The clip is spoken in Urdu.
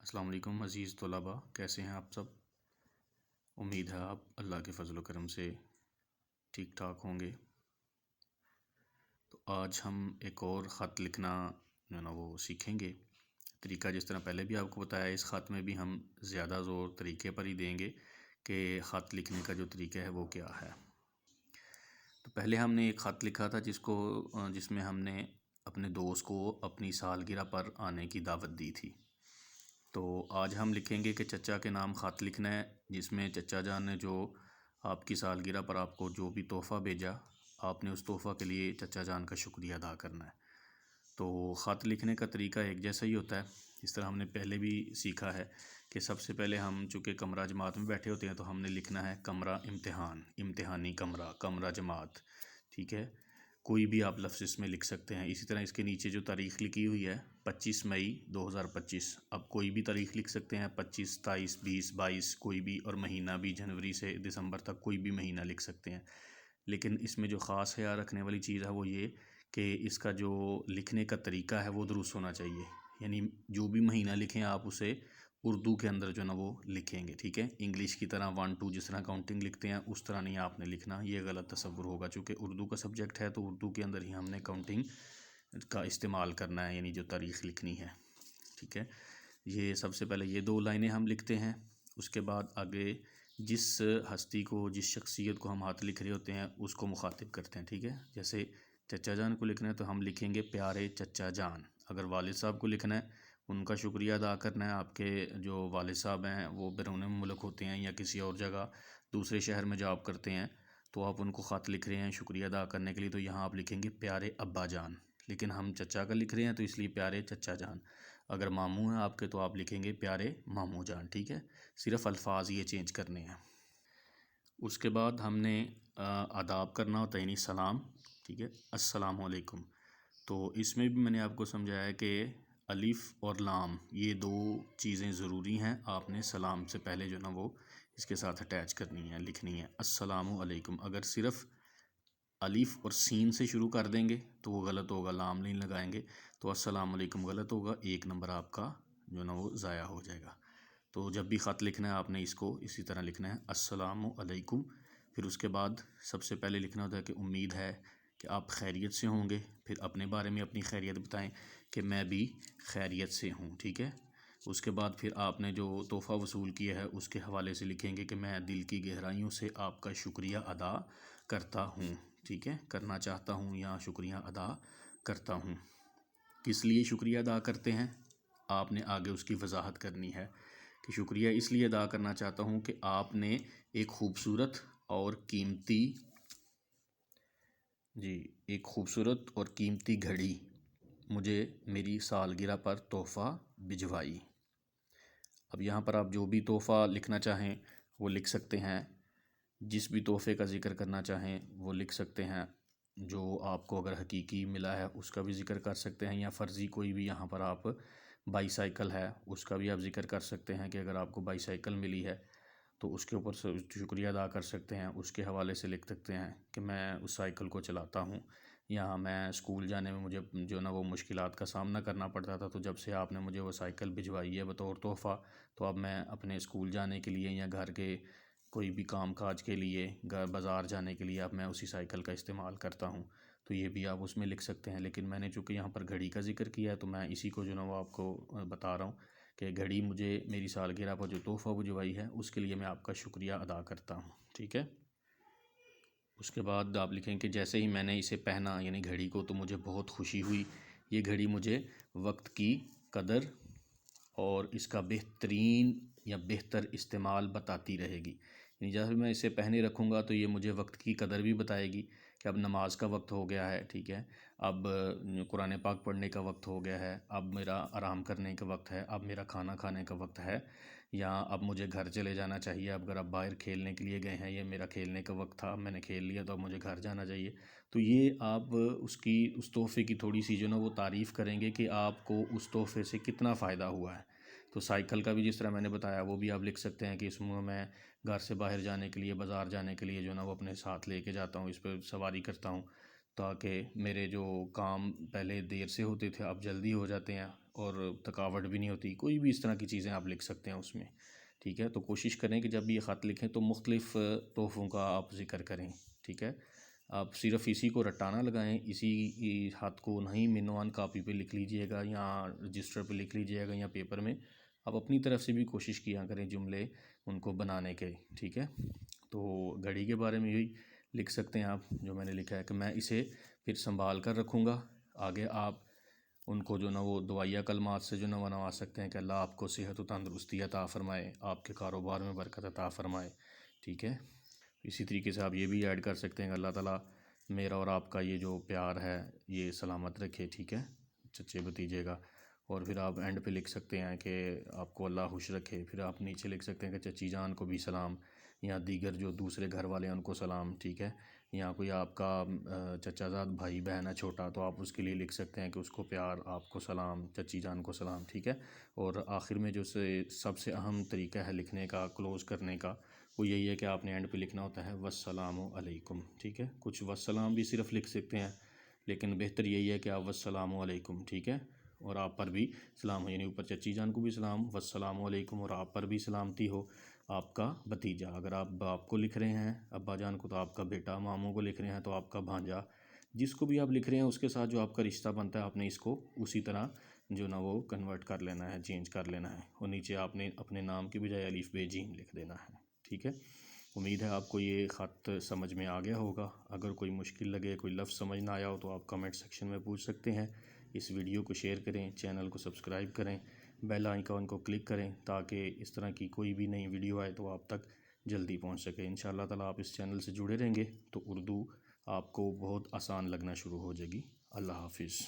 السلام علیکم عزیز طلباء، کیسے ہیں آپ سب؟ امید ہے آپ اللہ کے فضل و کرم سے ٹھیک ٹھاک ہوں گے۔ تو آج ہم ایک اور خط لکھنا جو ہے نا وہ سیکھیں گے۔ طریقہ جس طرح پہلے بھی آپ کو بتایا، اس خط میں بھی ہم زیادہ زور طریقے پر ہی دیں گے کہ خط لکھنے کا جو طریقہ ہے وہ کیا ہے۔ تو پہلے ہم نے ایک خط لکھا تھا جس میں ہم نے اپنے دوست کو اپنی سالگرہ پر آنے کی دعوت دی تھی۔ تو آج ہم لکھیں گے کہ چچا کے نام خط لکھنا ہے، جس میں چچا جان نے جو آپ کی سالگرہ پر آپ کو جو بھی تحفہ بھیجا، آپ نے اس تحفہ کے لیے چچا جان کا شکریہ ادا کرنا ہے۔ تو خط لکھنے کا طریقہ ایک جیسا ہی ہوتا ہے، اس طرح ہم نے پہلے بھی سیکھا ہے کہ سب سے پہلے ہم چونکہ کمرہ جماعت میں بیٹھے ہوتے ہیں تو ہم نے لکھنا ہے کمرہ امتحان، امتحانی کمرہ، کمرہ جماعت، ٹھیک ہے۔ کوئی بھی آپ لفظ اس میں لکھ سکتے ہیں۔ اسی طرح اس کے نیچے جو تاریخ لکھی ہوئی ہے 25 مئی 2025، اب کوئی بھی تاریخ لکھ سکتے ہیں، 25، 23، 20، 22، کوئی بھی، اور مہینہ بھی جنوری سے دسمبر تک کوئی بھی مہینہ لکھ سکتے ہیں۔ لیکن اس میں جو خاص خیال رکھنے والی چیز ہے وہ یہ کہ اس کا جو لکھنے کا طریقہ ہے وہ درست ہونا چاہیے، یعنی جو بھی مہینہ لکھیں آپ اسے اردو کے اندر جو ہے نا وہ لکھیں گے، ٹھیک ہے۔ انگلش کی طرح 1 2 جس طرح کاؤنٹنگ لکھتے ہیں اس طرح نہیں آپ نے لکھنا، یہ غلط تصور ہوگا۔ چونکہ اردو کا سبجیکٹ ہے تو اردو کے اندر ہی ہم نے کاؤنٹنگ کا استعمال کرنا ہے، یعنی جو تاریخ لکھنی ہے، ٹھیک ہے۔ یہ سب سے پہلے یہ 2 لائنیں ہم لکھتے ہیں۔ اس کے بعد آگے جس ہستی کو، جس شخصیت کو ہم ہاتھ لکھ رہے ہوتے ہیں اس کو مخاطب کرتے ہیں، ٹھیک ہے۔ جیسے چچا جان کو لکھنا ہے تو ہم لکھیں گے پیارے چچا جان۔ اگر والد صاحب کو لکھنا ہے، ان کا شکریہ ادا کرنا ہے، آپ کے جو والد صاحب ہیں وہ بیرون ملک ہوتے ہیں یا کسی اور جگہ دوسرے شہر میں جاب کرتے ہیں، تو آپ ان کو خط لکھ رہے ہیں شکریہ ادا کرنے کے لیے، تو یہاں آپ لکھیں گے پیارے ابا جان۔ لیکن ہم چچا کا لکھ رہے ہیں تو اس لیے پیارے چچا جان۔ اگر ماموں ہیں آپ کے تو آپ لکھیں گے پیارے ماموں جان، ٹھیک ہے۔ صرف الفاظ یہ چینج کرنے ہیں۔ اس کے بعد ہم نے آداب کرنا ہوتا ہے، یعنی سلام، ٹھیک ہے، السلام علیکم۔ تو اس میں بھی میں نے آپ کو سمجھایا ہے کہ الف اور لام یہ 2 چیزیں ضروری ہیں، آپ نے سلام سے پہلے جو نا وہ اس کے ساتھ اٹیچ کرنی ہے، لکھنی ہے السلام علیکم۔ اگر صرف الف اور سین سے شروع کر دیں گے تو وہ غلط ہوگا، لام نہیں لگائیں گے تو السلام علیکم غلط ہوگا، 1 نمبر آپ کا جو نا وہ ضائع ہو جائے گا۔ تو جب بھی خط لکھنا ہے آپ نے اس کو اسی طرح لکھنا ہے السلام علیکم۔ پھر اس کے بعد سب سے پہلے لکھنا ہوتا ہے کہ امید ہے کہ آپ خیریت سے ہوں گے، پھر اپنے بارے میں اپنی خیریت بتائیں کہ میں بھی خیریت سے ہوں، ٹھیک ہے۔ اس کے بعد پھر آپ نے جو تحفہ وصول کیا ہے اس کے حوالے سے لکھیں گے کہ میں دل کی گہرائیوں سے آپ کا شکریہ ادا کرتا ہوں، ٹھیک ہے، کرنا چاہتا ہوں یا شکریہ ادا کرتا ہوں۔ کس لیے شکریہ ادا کرتے ہیں آپ نے آگے اس کی وضاحت کرنی ہے کہ شکریہ اس لیے ادا کرنا چاہتا ہوں کہ آپ نے ایک خوبصورت اور قیمتی گھڑی مجھے میری سالگرہ پر تحفہ بھجوائی۔ اب یہاں پر آپ جو بھی تحفہ لکھنا چاہیں وہ لکھ سکتے ہیں، جس بھی تحفے کا ذکر کرنا چاہیں وہ لکھ سکتے ہیں، جو آپ کو اگر حقیقی ملا ہے اس کا بھی ذکر کر سکتے ہیں، یا فرضی کوئی بھی یہاں پر آپ بائی سائیکل ہے اس کا بھی آپ ذکر کر سکتے ہیں کہ اگر آپ کو بائی سائیکل ملی ہے تو اس کے اوپر شکریہ ادا کر سکتے ہیں، اس کے حوالے سے لکھ سکتے ہیں کہ میں اس سائیکل کو چلاتا ہوں، یا میں اسکول جانے میں مجھے جو نا وہ مشکلات کا سامنا کرنا پڑتا تھا، تو جب سے آپ نے مجھے وہ سائیکل بھجوائی ہے بطور تحفہ تو اب میں اپنے اسکول جانے کے لیے یا گھر کے کوئی بھی کام کاج کے لیے، بازار جانے کے لیے اب میں اسی سائیکل کا استعمال کرتا ہوں، تو یہ بھی آپ اس میں لکھ سکتے ہیں۔ لیکن میں نے چونکہ یہاں پر گھڑی کا ذکر کیا ہے تو میں اسی کو جو نا وہ آپ کو بتا رہا ہوں کہ گھڑی مجھے میری سالگرہ پر جو تحفہ بھجوائی ہے اس کے لیے میں آپ کا شکریہ ادا کرتا ہوں، ٹھیک ہے۔ اس کے بعد آپ لکھیں کہ جیسے ہی میں نے اسے پہنا، یعنی گھڑی کو، تو مجھے بہت خوشی ہوئی، یہ گھڑی مجھے وقت کی قدر اور اس کا بہترین یا بہتر استعمال بتاتی رہے گی، یعنی جب میں اسے پہنے رکھوں گا تو یہ مجھے وقت کی قدر بھی بتائے گی کہ اب نماز کا وقت ہو گیا ہے، ٹھیک ہے، اب قرآن پاک پڑھنے کا وقت ہو گیا ہے، اب میرا آرام کرنے کا وقت ہے، اب میرا کھانا کھانے کا وقت ہے، یا اب مجھے گھر چلے جانا چاہیے، اب اگر آپ باہر کھیلنے کے لیے گئے ہیں، یہ میرا کھیلنے کا وقت تھا، میں نے کھیل لیا تو اب مجھے گھر جانا چاہیے۔ تو یہ آپ اس تحفے کی تھوڑی سی جو نا وہ تعریف کریں گے کہ آپ کو اس تحفے سے کتنا فائدہ ہوا ہے۔ تو سائیکل کا بھی جس طرح میں نے بتایا وہ بھی آپ لکھ سکتے ہیں کہ اس میں گھر سے باہر جانے کے لیے، بازار جانے کے لیے جو نا وہ اپنے ساتھ لے کے جاتا ہوں، اس پہ سواری کرتا ہوں، تاکہ میرے جو کام پہلے دیر سے ہوتے تھے اب جلدی ہو جاتے ہیں اور تھکاوٹ بھی نہیں ہوتی. کوئی بھی اس طرح کی چیزیں آپ لکھ سکتے ہیں اس میں. ٹھیک ہے، تو کوشش کریں کہ جب بھی یہ خط لکھیں تو مختلف تحفوں کا آپ ذکر کریں. ٹھیک ہے، آپ صرف اسی کو رٹانہ لگائیں، اسی خط کو نہیں منوان کاپی پہ لکھ لیجئے گا یا رجسٹر پہ لکھ لیجئے گا یا پیپر میں. آپ اپنی طرف سے بھی کوشش کیا کریں جملے ان کو بنانے کے. ٹھیک ہے، تو گھڑی کے بارے میں یہی لکھ سکتے ہیں آپ جو میں نے لکھا ہے کہ میں اسے پھر سنبھال کر رکھوں گا. آگے آپ ان کو جو نا وہ دعائیہ کلمات سے جو نا وہ نواز سکتے ہیں کہ اللہ آپ کو صحت و تندرستی عطا فرمائے، آپ کے کاروبار میں برکت عطا فرمائے. ٹھیک ہے، اسی طریقے سے آپ یہ بھی ایڈ کر سکتے ہیں کہ اللہ تعالیٰ میرا اور آپ کا یہ جو پیار ہے یہ سلامت رکھے. ٹھیک ہے، چچے بھتیجے کا. اور پھر آپ اینڈ پہ لکھ سکتے ہیں کہ آپ کو اللہ خوش رکھے. پھر آپ نیچے لکھ سکتے ہیں کہ چچی جان کو بھی سلام، یا دیگر جو دوسرے گھر والے ہیں ان کو سلام. ٹھیک ہے، یا کوئی آپ کا چچا زاد بھائی بہن ہے چھوٹا تو آپ اس کے لیے لکھ سکتے ہیں کہ اس کو پیار، آپ کو سلام، چچی جان کو سلام. ٹھیک ہے، اور آخر میں جو سب سے اہم طریقہ ہے لکھنے کا، کلوز کرنے کا، وہ یہی ہے کہ آپ نے اینڈ پہ لکھنا ہوتا ہے والسلام علیکم. ٹھیک ہے، کچھ والسلام بھی صرف لکھ سکتے ہیں لیکن بہتر یہی ہے کہ آپ والسلام علیکم. ٹھیک ہے، اور آپ پر بھی سلام، یعنی اوپر چچی جان کو بھی سلام، والسلام علیکم، اور آپ پر بھی سلامتی ہو. آپ کا بھتیجا، اگر آپ باپ کو لکھ رہے ہیں ابا جان کو تو آپ کا بیٹا، ماموں کو لکھ رہے ہیں تو آپ کا بھانجا، جس کو بھی آپ لکھ رہے ہیں اس کے ساتھ جو آپ کا رشتہ بنتا ہے آپ نے اس کو اسی طرح جو نا وہ کنورٹ کر لینا ہے، چینج کر لینا ہے. اور نیچے آپ نے اپنے نام کی بجائے الف ب ج لکھ دینا ہے. ٹھیک ہے، امید ہے آپ کو یہ خط سمجھ میں آ گیا ہوگا. اگر کوئی مشکل لگے، کوئی لفظ سمجھ نہ آیا ہو تو آپ کمنٹ سیکشن میں پوچھ سکتے ہیں. اس ویڈیو کو شیئر کریں، چینل کو سبسکرائب کریں، بیل آئیکن کو کلک کریں تاکہ اس طرح کی کوئی بھی نئی ویڈیو آئے تو آپ تک جلدی پہنچ سکے. انشاءاللہ تعالیٰ آپ اس چینل سے جڑے رہیں گے تو اردو آپ کو بہت آسان لگنا شروع ہو جائے گی. اللہ حافظ.